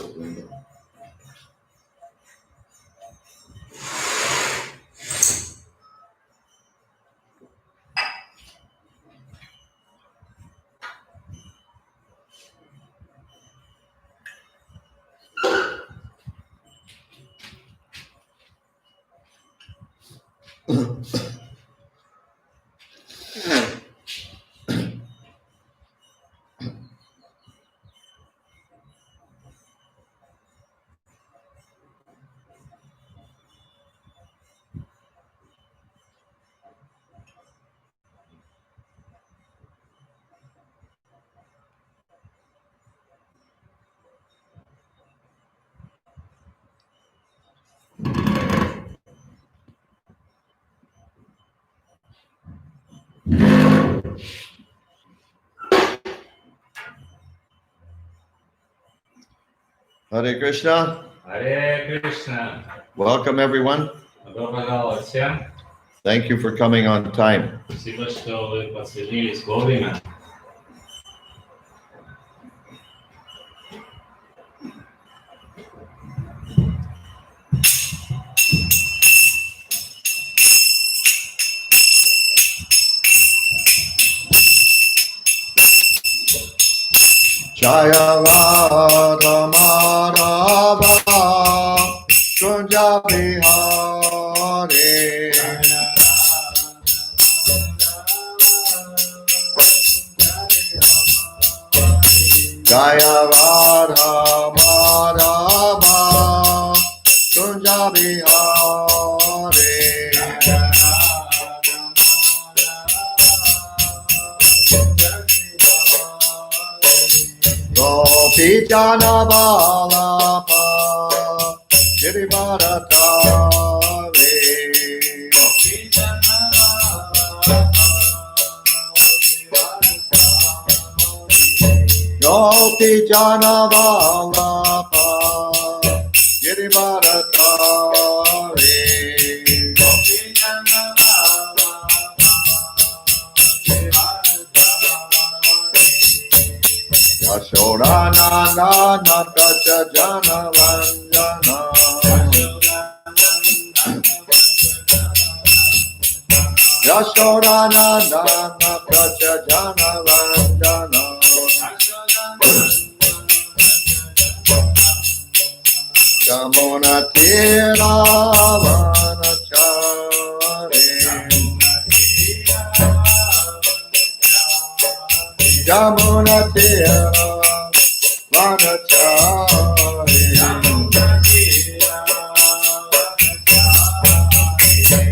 segundo. Hare Krishna. Hare Krishna. Welcome everyone. Добро пожаловать всем. Thank you for coming on time. Спасибо, что вы подсоединились вовремя. Jaya Radha Madhava Kunja Bihari Jaya Radha Madhava Kunja Bihari Gopi Jana Balapa Girivara Tare Gopi Jana Balapa Girivara Tare Yashoda Nana Natacha Jana Vanjana Yashoda Nana Natacha Jana Vanjana Jamona Tira Vanachare Jamuna Tira Vanachari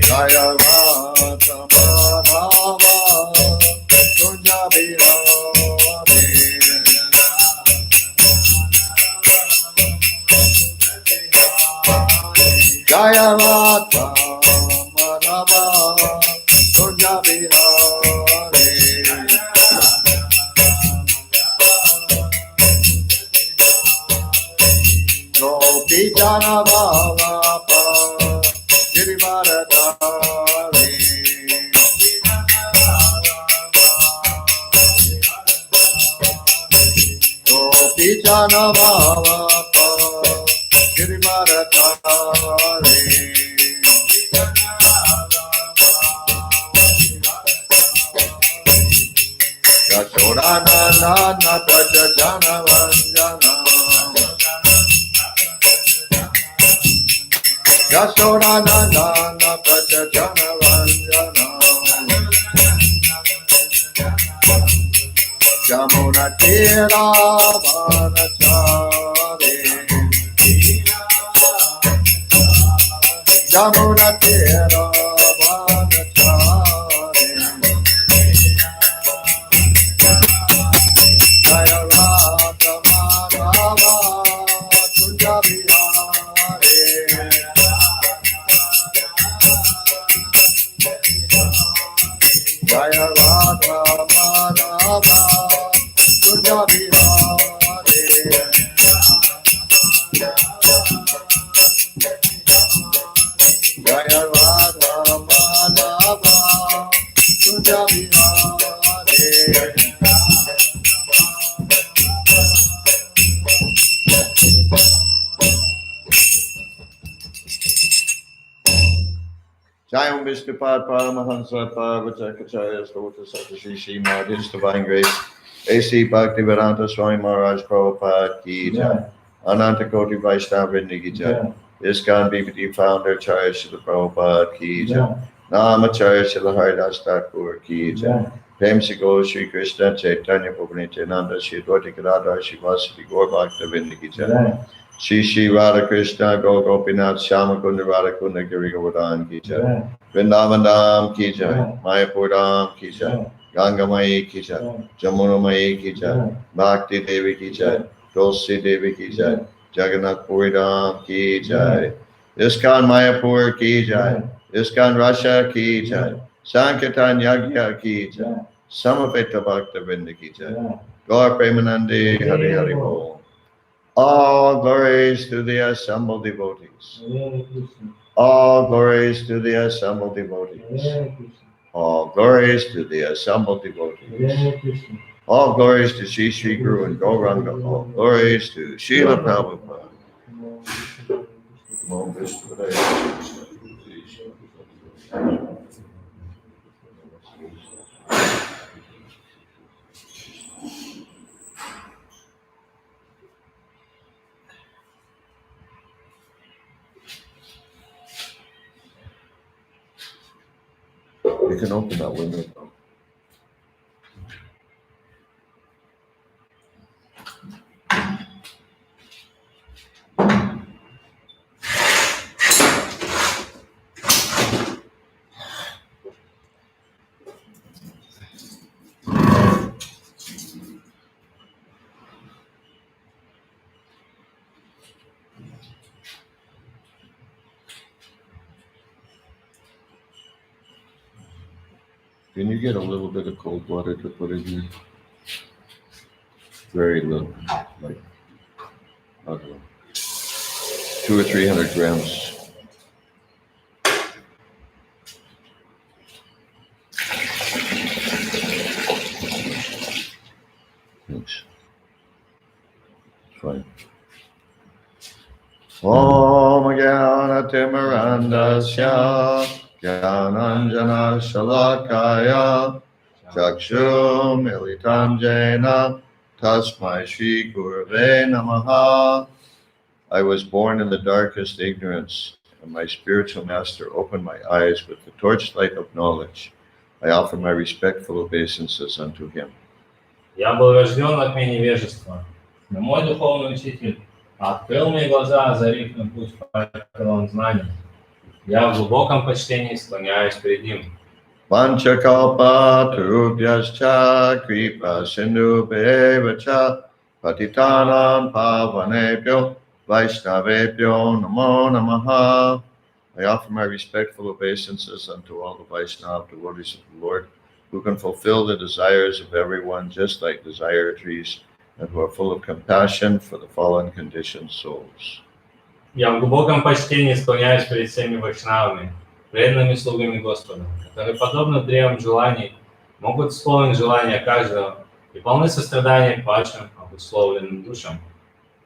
Jaya Radha Madhava Kunja Bihari Jaya Radha Madhava Kunja Bihari Gopi Jana Balapa Girivara Tare Gopi Jana Balapa Girivara Tare Yashoda Nana Natacha Jana Vanjana Yashoda Nana Natacha Jana Vanjana Jamuna Tira Vanachari Jamuna Tira Vanachari Jaya Radha Madhava Kunja Bihari Jaya Radha Madhava Kunja Bihari Jaya Radha Vishnupada Paramahansa Parvacharya Stota Satashi Srimad His Divine Grace A.C. Bhaktivedanta Swami Maharaj Prabhupada Ki Jai. Ananta Koti Vaishnava Vrinda Ki Jai. ISKCON BBD Founder Charya Srila Prabhupada Ki Jai. Namacharya Srila Haridas Thakur Ki Jai. Prem Se Gaur Shri Krishna Chaitanya Prabhu Nityananda Shri Advaita Gadadhar Shri Vasudeva Gaur Bhakta Vrinda Ki Jai. Shri Shri Radha Krishna Gaur Gopinath Shama Kunda Radha Kunda Giri Govardhan Ki Jai. Vrindavan Dham Ki Jai. Mayapur Dham Ki Jai. Ganga Mai Ki Jai. Jamuna Mai Ki Jai. Bhakti Devi Ki Jai. Tulsi Devi Ki Jai. Jagannath Puri Dham Ki Jai. ISKCON Mayapur Ki Jai. ISKCON Russia Ki Jai. Sankirtan Yagya Ki Jai. Samaveta Bhakta Vrinda Ki Jai. Gaur Premanande Hari Hari Bol. All glories to the assembled devotees. All glories to the assembled devotees. All glories to the assembled devotees. All glories to Sri Sri Guru and Gauranga. All glories to Srila Prabhupada. Om Vishnu Padaya. You can open that window. Can you get a little bit of cold water to put in here? Very little, like, I don't know, 200 or 300 grams. Thanks. Fine. Om Jnana Timirandasya Jnananjana Shalakaya Chakshum Militam Jena Tasmai Shri Gurave Namaha. I was born in the darkest ignorance, and my spiritual master opened my eyes with the torchlight of knowledge. I offer my respectful obeisances unto him. Я был рожден в тьме невежества, но мой духовный учитель открыл мне глаза, озарив им путь факелом знаний. Я в глубоком почтении склоняюсь перед ним. Vanchakalpa tarubhyascha kripa sindhubheva patitanam pavanebhyo vaishnavebhyo namo namaha. I offer my respectful obeisances unto all the Vaishnava devotees of the Lord, who can fulfill the desires of everyone just like desire trees, and who are full of compassion for the fallen conditioned souls. Я в глубоком почтении склоняюсь перед всеми вайшнавами, преданными слугами Господа, которые, подобно древам желаний, могут исполнить желания каждого и полны сострадания к падшим, обусловленным душам.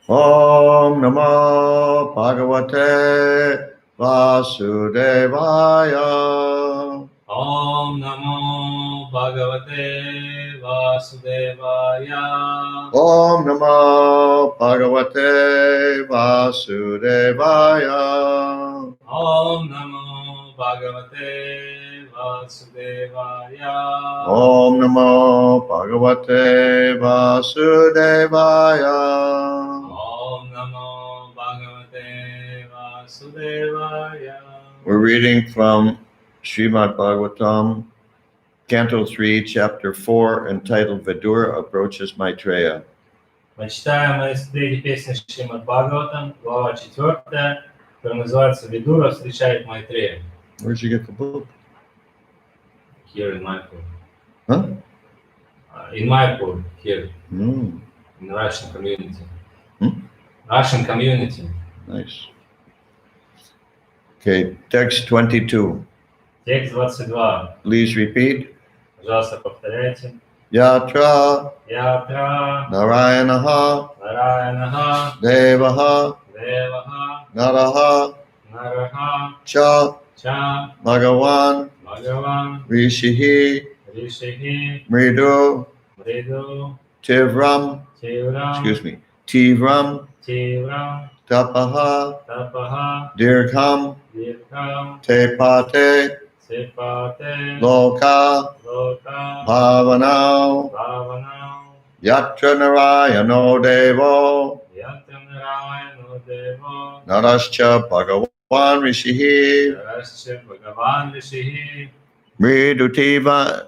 Om Namo Bhagavate Vasudevaya. Om Namo Bhagavate Vasudevaya. Om Namo Bhagavate Vasudevaya. Om Namo Bhagavate Vasudevaya. Om Namo Bhagavate Vasudevaya. Om Namo Bhagavate Vasudevaya. We're reading from Srimad Bhagavatam, Canto 3, Chapter 4, entitled Vidura Approaches Maitreya. Мы читаем из третьей песни Шримад Бхагаватам, глава 4, которая называется «Видура встречает Майтрея». Where'd you get the book? Here in Mayapur. Huh? In Mayapur, here, Mm, in Russian community. Hmm? Russian community. nice. Okay, text 22. Текст 22. Please repeat. Пожалуйста, повторяйте. Yatra Ятра Narayanaha Нараянага Devaha Деваха Naraha Нараха Cha Ча Bhagavan Bhagavan Rishihi Rishihi Mridu Mridu Tivram Tivram Tivram Tivram Tapaha Tapaha Dirgham Dirgham Tepate Sepate Loka Loka Bhavanao Bhavanam Yatra Narayano Devo Yatam Narayano Devo Narascha Bhagavan Rishihi Narascha Bhagavan Rishihi Mridutiva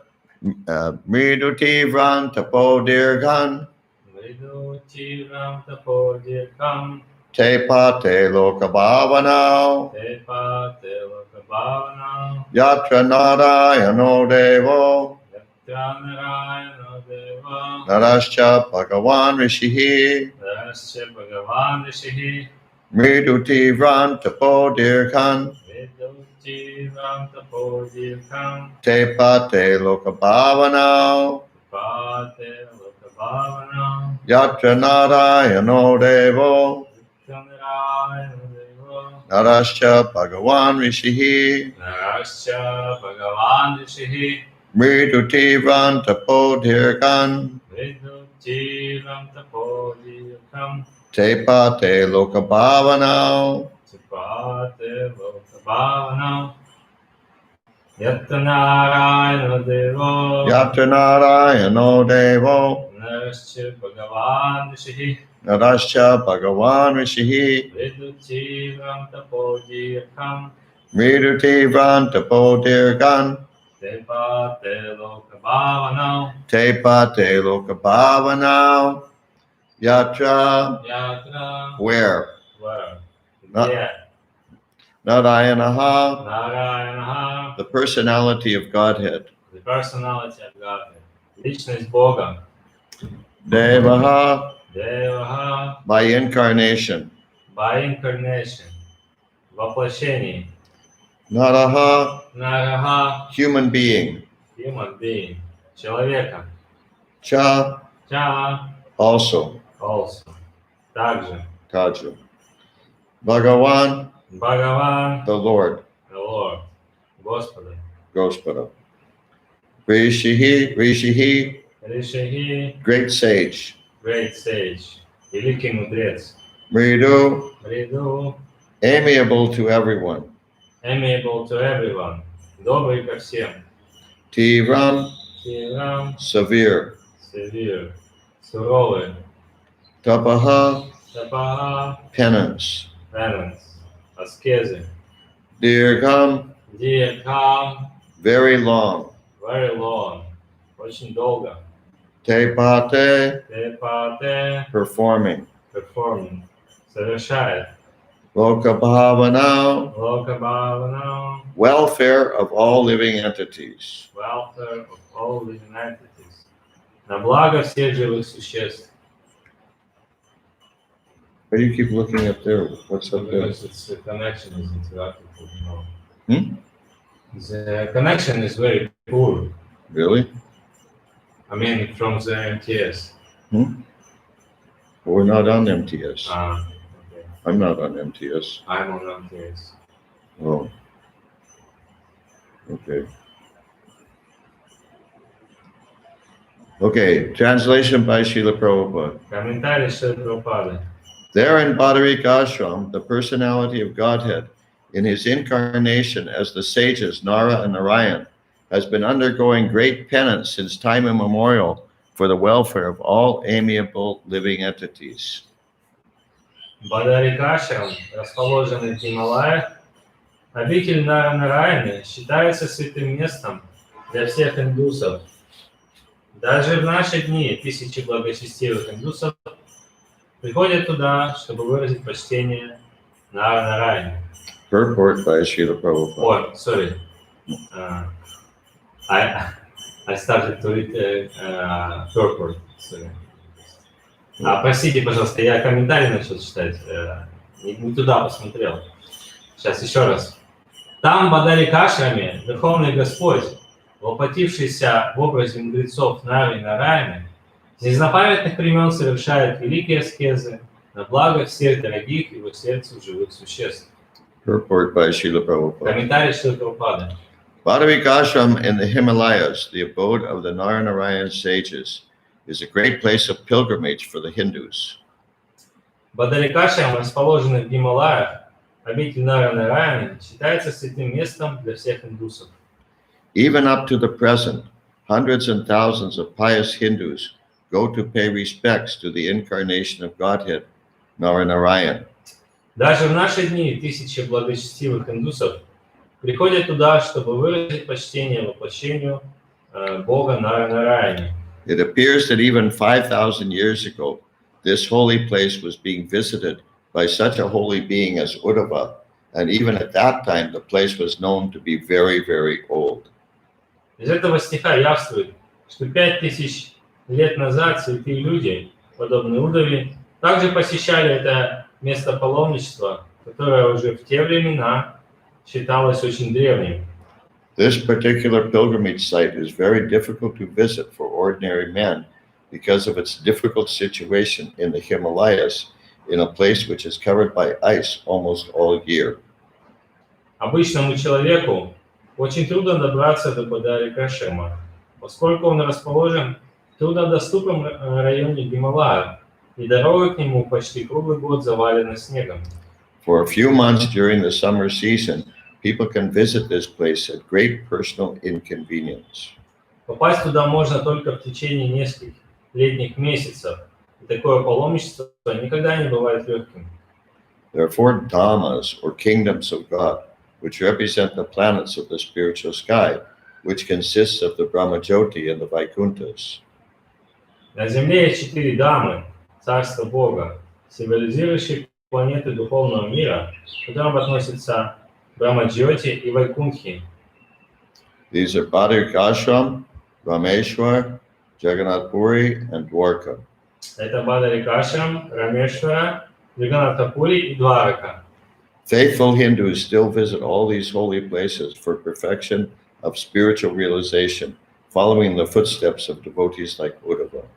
Mridutivran Tapo Dirghan Mridu Tivram Tapo Dirgham Tepate Loka Bhavanao Tepate Loka Bhavanam Yatra Narayano Devo Yatra Narayano Devo Narascha Bhagavan Rishihi Narascha Bhagavan Rishihi Mridutivran Tapo Dirghan Mridu Tivram Tapo Dirgham Tepate Loka Bhavanao Tepate Loka Bhavanam Yatra Narayano Devo Narayano Devo Narascha Bhagavan Rishihi Narascha Bhagavan Rishihi Mridutivran Tapo Dirghan Mridu Tivram Tapo Dirgham Tepate Loka Bhavanao Tepate Loka Bhavanam Yatta Narayano Devo Yatra Narayano Devo Narascha Bhagavan Rishihi Narascha Bhagavan Rishihi Mridu Tivram Tapo Dirgham Mridutivran Tapo Dirghan Tepate Loka Bhavanam Tepate Loka Bhavanao Yatra Yatra where? Where? Na- Yeah. Narayanaha Narayana, the personality of Godhead. the personality of God. Личность Бога. Devaha Devaha, by incarnation. by incarnation. Воплощение. Naraha Нараха, human being. human being. Человека. Cha Ча, also. also. Также. Kaju. Bhagavan Бхагаван, the Lord. the Lord. Господа. Gospada. Rishihi Ришихи, great sage. great sage. Великий мудрец. Mridu Мриду, amiable to everyone. amiable to everyone. Добрый ко всем. Tiram Тирам, severe. severe. Суровый. Tapaha Тапаха, penance. penance. Аскезы. Dirgham Дирхам, very long. very long. Очень долго. Tepate Тепате, performing. performing. Совершает. Loka bhavanao Локабхаванам, welfare of all living entities. welfare of all living entities. На благо всех живых существ. Why do you keep looking up there? What's up there? Because it's, the connection is interrupted. Hmm? The connection is very poor. Really? I mean, from the MTS. We're not on MTS. Okay. I'm not on MTS. I'm on MTS. Oh. Okay. Okay, translation by Srila Prabhupada. Комментарий Шрилы Прабхупады. There in Bhadarik Ashram, the personality of Godhead, in his incarnation as the sages Nara and Narayan, has been undergoing great penance since time immemorial for the welfare of all amiable living entities. Бадарикашрам, расположенный в Гималаях, обитель Нараяны, считается святым местом для всех индусов. Даже в наши дни тысячи благочестивых индусов приходят туда, чтобы выразить почтение Нараяне. Purport by Srila Prabhupada. Oh, sorry. I started to read purport. Sorry. Простите, пожалуйста, я комментарий начал читать, не туда посмотрел. Сейчас еще раз. Там, в Бадарикашраме, Верховный Господь, воплотившийся в образе мудрецов Нары и Нараяны, с незапамятных времен совершает великие аскезы на благо всех дорогих его сердцу живых существ. Purport by Srila Prabhupada. Комментарий Шрилы Прабхупады. Bhadavik in the Himalayas, the abode of the Naranarayan sages, is a great place of pilgrimage for the Hindus. Бадарикашрам, расположенный в Гималаях, обитель Нарайаны, считается святым местом для всех индусов. Even up to the present, hundreds and thousands of pious Hindus go to pay respects to the incarnation of Godhead, Naranarayan. Даже в наши дни тысячи благочестивых индусов приходят туда, чтобы выразить почтение воплощению Бога Нарайаны. It appears that even 5,000 years ago, this holy place was being visited by such a holy being as Uddhava, and even at that time, the place was known to be very, very old. Из этого стиха явствует, что 5000 лет назад святые люди, подобные Уддаве, также посещали это место паломничества, которое уже в те времена считалось очень древним. This particular pilgrimage site is very difficult to visit for ordinary men because of its difficult situation in the Himalayas, in a place which is covered by ice almost all year. Обычному человеку очень трудно добраться до Бадарикашрама, поскольку он расположен в труднодоступном районе Гималая, и дорога к нему почти круглый год завалена снегом. For a few months during the summer season, people can visit this place at great personal inconvenience. Попасть туда можно только в течение нескольких летних месяцев, и такое паломничество никогда не бывает легким. There are 4 dhammas, or kingdoms of God, which represent the planets of the spiritual sky, which consists of the Brahmajyoti and the Vaikunthas. На Земле есть 4 дамы, царства Бога, символизирующие планеты духовного мира, к которым относятся Брахмаджьоти и Вайкунтхи. These are Bhadarikashram, Rameshwar, Jagannath Puri, and Dwarka. Это Бадарикашрам, Рамешвара, Джаганнатхапури и Дварака. Faithful Hindus still visit all these holy places for perfection of spiritual realization, following the footsteps of devotees like Uddhava.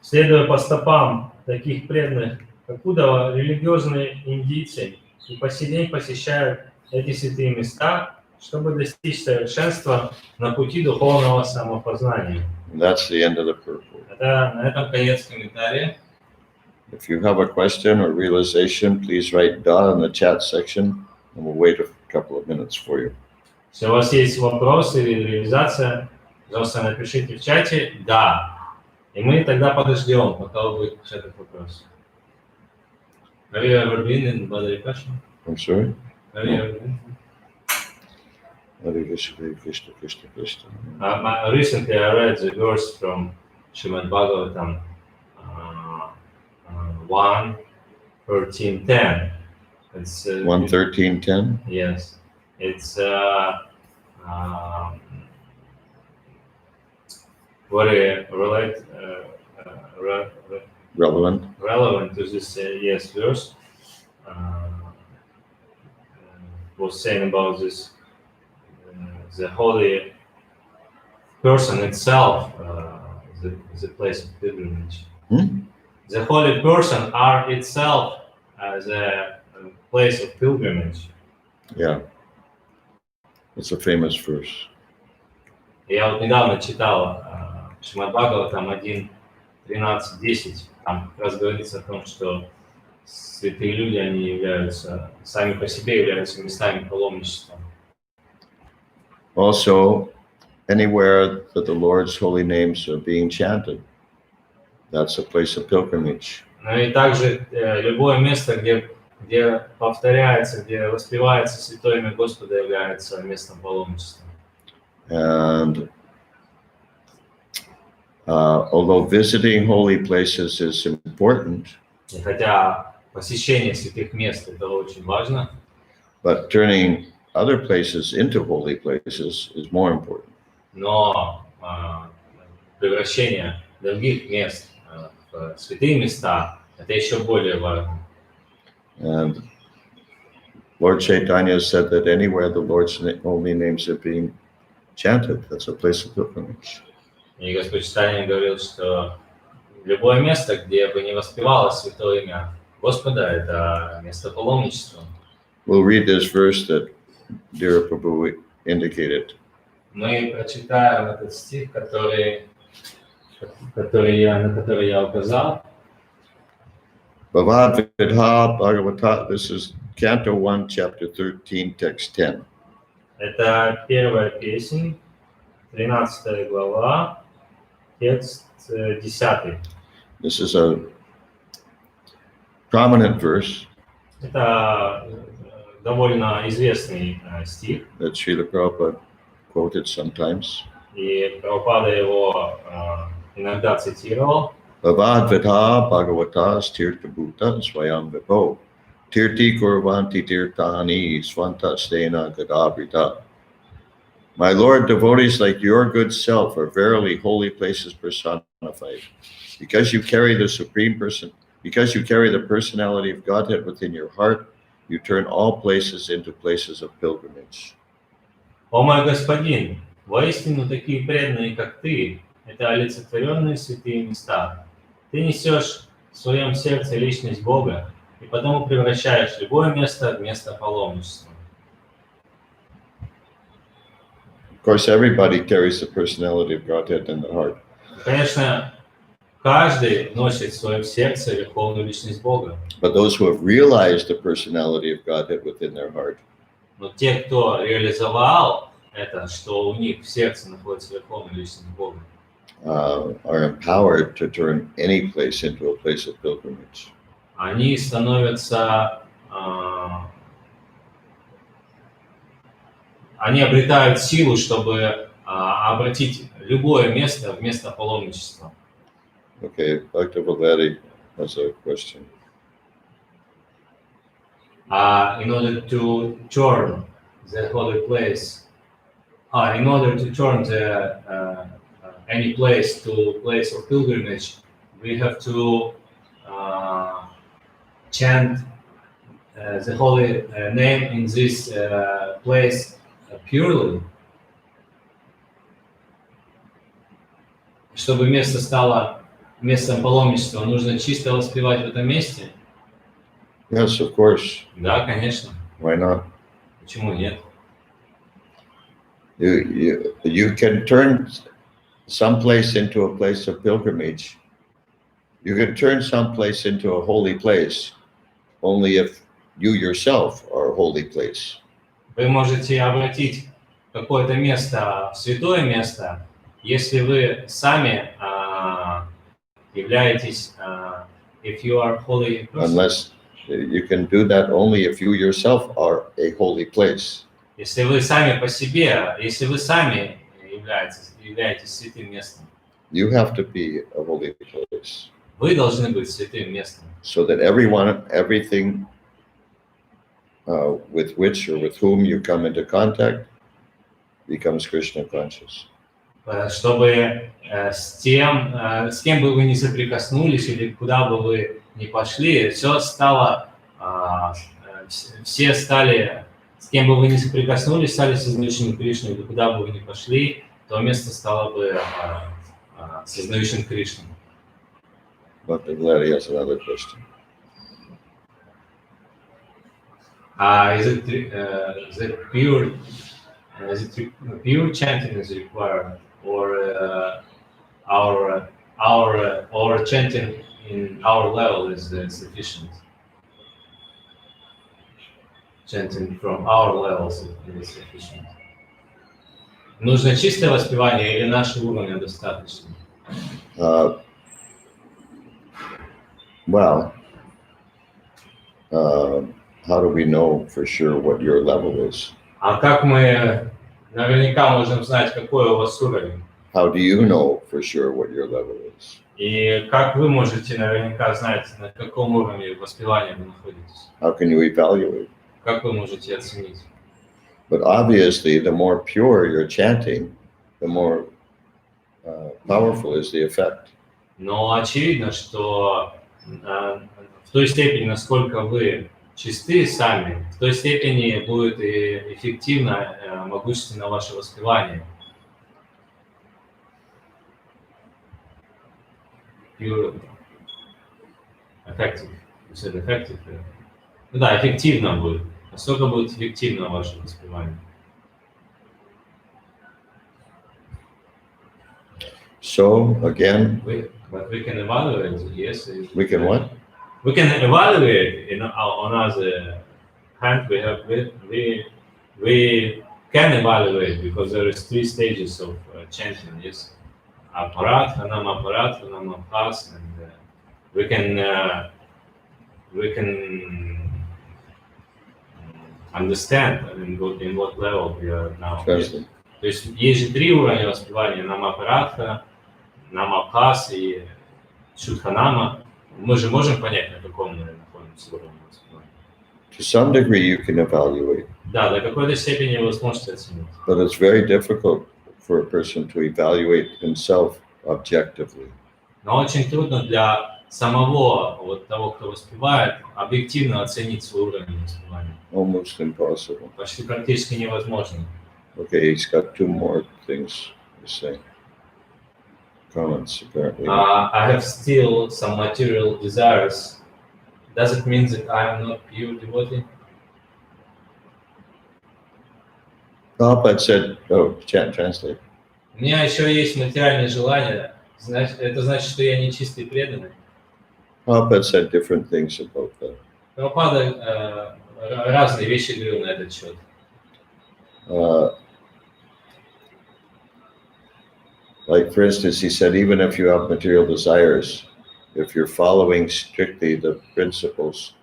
Следуя по стопам таких преданных, как Уддава, религиозные индийцы и по сей день посещают эти святые места, чтобы достичь совершенства на пути духовного самопознания. And that's the end of the purport. На этом конец комментария. If you have a question or realization, please write "da" in the chat section, and we'll wait a couple of minutes for you. Если у вас есть вопрос или реализация, пожалуйста, напишите в чате «да». И мы тогда подождем, пока вы будете писать этот вопрос. Have you ever been in Bhadarikashram? I'm sorry? Have you ever been? Hare Krishna, Hare Krishna, Krishna Krishna. Recently I read the verse from Srimad Bhagavatam 1:13:10. It's 1:13:10. Yes, it's very relevant to this verse. Was saying about this the holy person itself, the place of pilgrimage. The holy person are itself as a place of pilgrimage. Yeah, it's a famous verse. Я вот недавно читал Шримад Бхагаватам 1:13-10. Там как раз говорится о том, что святые люди, они являются, сами по себе являются местами паломничества. Also, anywhere that the Lord's holy names are being chanted, that's a place of pilgrimage. Ну и также любое место, где повторяется, где воспевается святое имя Господа, является местом паломничества. And although visiting holy places is important, И хотя посещение святых мест это очень важно, but turning other places into holy places is more important. но превращение других мест в святые места это еще более важно. And Lord Chaitanya said that anywhere the Lord's holy names are being chanted, that's a place of pilgrimage. И Господь Чайтанья говорил, что любое место, где бы не воспевалось святое имя Господа, это место паломничества. We'll read this verse that Dear Prabhu indicated. Мы прочитаем этот стих, на который я указал. Bhavad Vidha Bhagavata, this is Canto 1, Chapter 13, Text 10. Это первая песнь, 13 глава, текст 10. This is a prominent verse Это довольно известный стих, that Srila Prabhupada quoted sometimes. и Прабхупада его иногда цитировал. Bhavad Vidha Bhagavatas Tirtha Bhuta Swayam Vipo Tirti Kurvanti Tirtani Svanta Stena Gadabrita. My Lord, devotees like your good self are verily holy places personified. Because you carry the Supreme Person, because you carry the personality of Godhead within your heart, you turn all places into places of pilgrimage. О мой Господин, воистину такие преданные, как ты, это олицетворенные святые места. Ты несешь в своем сердце личность Бога, и потому превращаешь любое место в место паломничества. Of course, everybody carries the personality of Godhead in their heart. Конечно, каждый носит в своем сердце верховную личность Бога. But those who have realized the personality of Godhead within their heart, Но те, кто реализовал это, что у них в сердце находится верховная личность Бога, are empowered to turn any place into a place of pilgrimage. они становятся, они обретают силу, чтобы обратить любое место в место паломничества. Okay, Dr. Valeri has a question. In order to turn the holy place, in order to turn the any place to place of pilgrimage, we have to chant the holy name in this place purely. Чтобы место стало местом паломничества, нужно чисто воспевать в этом месте? Yes, of course. Да, конечно. Why not? Почему нет? You can turn some place into a place of pilgrimage. You can turn some place into a holy place only if you yourself are a holy place. Вы можете обратить какое-то место в святое место, если вы сами являетесь, if you are holy person. Unless you can do that only if you yourself are a holy place. Если вы сами по себе, если вы сами являетесь святым местом. You have to be a holy place. Вы должны быть святым местом. So that everything with which or with whom you come into contact becomes Krishna conscious. Чтобы с кем бы вы ни соприкоснулись или куда бы вы ни пошли, все стали, с кем бы вы ни соприкоснулись, стали сознающими Кришну, или куда бы вы ни пошли, то место стало бы сознающим Кришну. Dr. Valeri has another question. Is it pure chanting is required, or our chanting in our level is sufficient? Chanting from our levels is sufficient. Нужно чистое воспевание или нашего уровня достаточно? How do we know for sure what your level is? А как мы наверняка можем знать, какой у вас уровень? How do you know for sure what your level is? И как вы можете наверняка знать, на каком уровне воспевания вы находитесь? How can you evaluate? Как вы можете оценить? But obviously, the more pure you're chanting, the more powerful is the effect. Но очевидно, что в той степени, насколько вы чисты сами, в той степени будет и эффективно, могущественно ваше воспевание. Pure, effective. You said effective. Да, эффективно будет. настолько будет эффективно ваше воспевание. So again, But we can evaluate, yes. we can what? We can evaluate. On other hand, we can evaluate because there is 3 stages of chanting. Yes, aparat, namabhas, and we can understand in what level we are now. Translate. То есть есть же 3 уровня воспевания: намапаратха, намабхас и шудханама. Мы же можем понять, на каком мы находимся уровне воспевания. To some degree, you can evaluate. Да, до какой-то степени вы сможете оценить. But it's very difficult for a person to evaluate himself objectively. Но очень трудно для самого вот того, кто воспевает, объективно оценить свой уровень воспевания. Almost impossible. Почти практически невозможно. Okay, he's got 2 more things to say. Comments, apparently. I have still some material desires. Does it mean that I am not pure devotee? Prabhupada said, oh, translate. У меня еще есть материальные желания. Это значит, что я не чистый преданный. Prabhupada said different things about that. Прабхупада разные вещи говорил на этот счет. Like, for instance, he said, even if you have material desires, if you're following strictly the principles,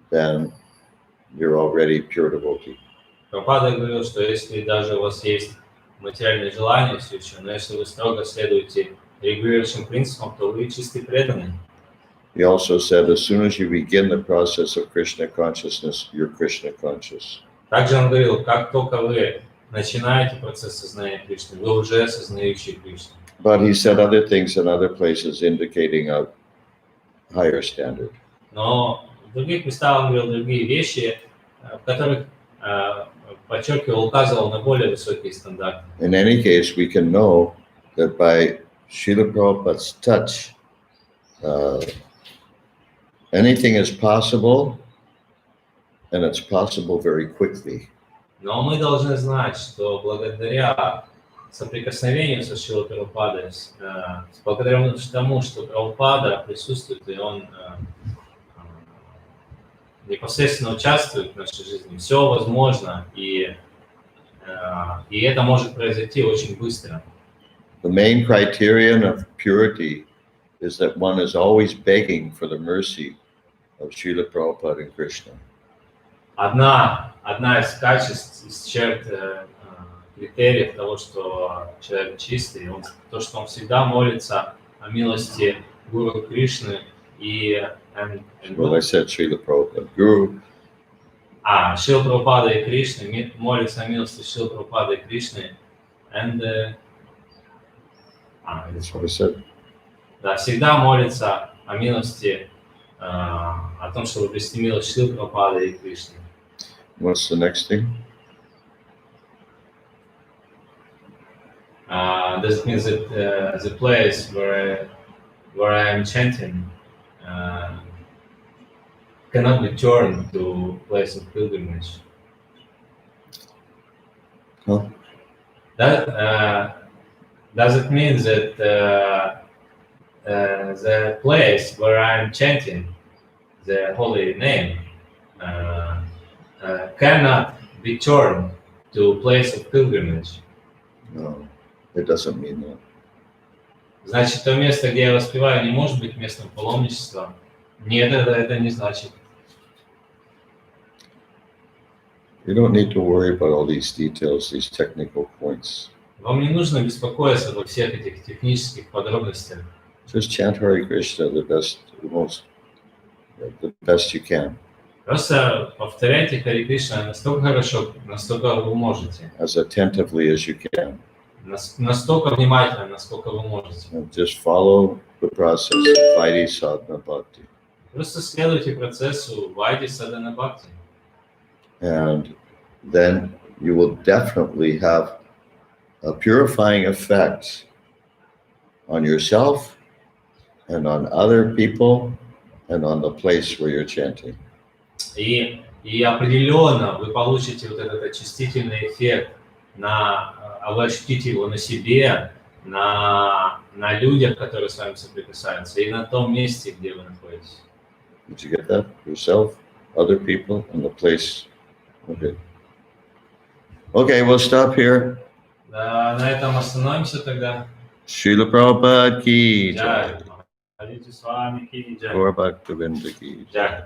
then you're already pure devotee. Прабхупада говорил, что если даже у вас есть материальные желания все еще, но если вы строго следуете регулирующим принципам, то вы чистый преданный. He also said, as soon as you begin the process of Krishna consciousness, you're Krishna conscious. Также он говорил, как только вы начинаете процесс сознания Кришны, вы уже осознающий Кришну. But he said other things in other places indicating a higher standard. Но в других местах он говорил другие вещи, в которых подчеркивал, указывал на более высокие стандарты. In any case, we can know that by Srila Prabhupada's touch, anything is possible, and it's possible very quickly. Но мы должны знать, что благодаря соприкосновению со Шрилой Прабхупадой, благодаря тому, что Прабхупада присутствует, и он непосредственно участвует в нашей жизни, все возможно, и это может произойти очень быстро. The main criterion of purity is that one is always begging for the mercy of Srila Prabhupada and Krishna. Одна из качеств, из черт, критериев того, что человек чистый, то, что он всегда молится о милости Гуру Кришны и... Well, I said Srila Prabhupada, Guru. Шрила Прабхупада и Кришны, молится о милости Шрила Прабхупада и Кришны, That's what I said. Да, всегда молится о милости, о том, чтобы обрести милость Шрилы Прабхупады и Кришны. What's the next thing? Does it mean that the place where I am chanting cannot be turned to place of pilgrimage? Huh? Does it mean that the place where I am chanting the holy name cannot be turned to a place of pilgrimage? No, it doesn't mean that. Значит, то место, где я воспеваю, не может быть местом паломничества? Нет, это не значит. You don't need to worry about all these details, these technical points. Вам не нужно беспокоиться обо всех этих технических подробностях. Just chant Hare Krishna the best you can. Просто повторяйте Харе Кришна настолько хорошо, насколько вы можете. As attentively as you can. Настолько внимательно, насколько вы можете. And just follow the process of Vaidhi Sadhana Bhakti. Просто следуйте процессу Вайди Садхана Бхакти. And then you will definitely have a purifying effect on yourself and on other people and on the place where you're chanting. И определенно вы получите вот этот очистительный эффект, вы ощутите его на себе, на людях, которые с вами соприкасаются, и на том месте, где вы находитесь. Did you get that? Yourself, other people, and the place. Okay. Okay, we'll stop here. Да, на этом остановимся тогда. Srila Prabhupada ki jai. Джай. Ходите с вами, Ки, джай. Gaur Bhaktivinoda ki jai. Джай.